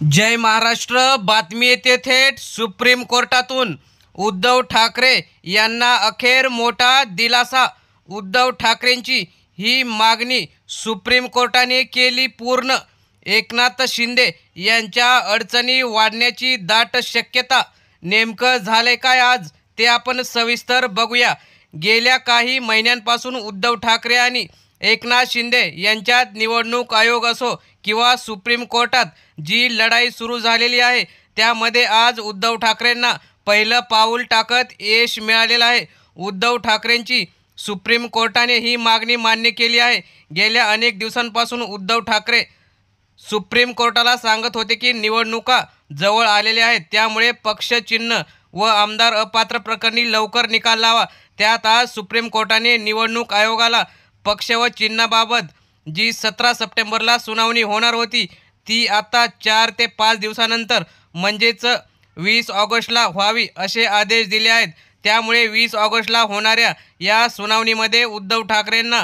जय महाराष्ट्र बातमी येते थेट सुप्रीम कोर्टातून। उद्धव ठाकरे यांना अखेर मोठा दिलासा। उद्धव ठाकरेंची ही मागणी सुप्रीम कोर्टाने केली पूर्ण। एकनाथ शिंदे यांच्या अडचणी वाढण्याची दाट शक्यता। नेमकं झाले काय आज ते आपण सविस्तर बघूया। गेल्या काही महिन्यांपासून उद्धव ठाकरे आणि एकनाथ शिंदे यांच्यात निवडणूक आयोग असो किंवा सुप्रीम कोर्टात जी लढाई सुरू झालेली आहे त्यामध्ये आज उद्धव ठाकरेंना पहिलं पाऊल टाकत यश मिळालेलं आहे। उद्धव ठाकरेंची सुप्रीम कोर्टाने ही मागणी मान्य केली आहे। गेल्या अनेक दिवसांपासून उद्धव ठाकरे सुप्रीम कोर्टाला सांगत होते की निवडणुका जवळ आलेल्या आहेत, त्यामुळे पक्ष चिन्ह व आमदार अपात्र प्रकरणी लवकर निकाल लावा। त्यात आज सुप्रीम कोर्टाने निवडणूक आयोगाला पक्ष व चिन्हाबाबत जी 17 सप्टेंबरला सुनावणी होणार होती ती आता 4 ते 5 दिवसानंतर म्हणजेच 20 ऑगस्टला व्हावी असे आदेश दिले आहेत। त्यामुळे 20 ऑगस्टला होणाऱ्या या सुनावणीमध्ये उद्धव ठाकरेंना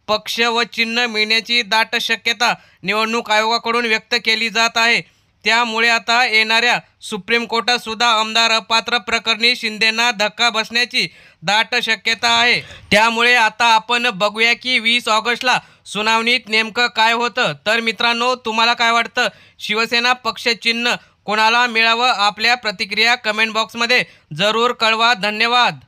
पक्ष व चिन्ह मिळण्याची दाट शक्यता निवडणूक आयोगाकडून व्यक्त केली जात आहे। त्यामुळे आता येणाऱ्या सुप्रीम कोर्टात सुद्धा आमदार अपात्र प्रकरणी शिंदेंना धक्का बसण्याची दाट शक्यता आहे। त्यामुळे आता आपण बघूया की 20 ऑगस्टला सुनावणीत नेमकं काय होतं। तर मित्रांनो, तुम्हाला काय वाटतं? शिवसेना पक्ष चिन्ह कोणाला मिळावं? आपल्या प्रतिक्रिया कमेंट बॉक्समध्ये जरूर कळवा। धन्यवाद।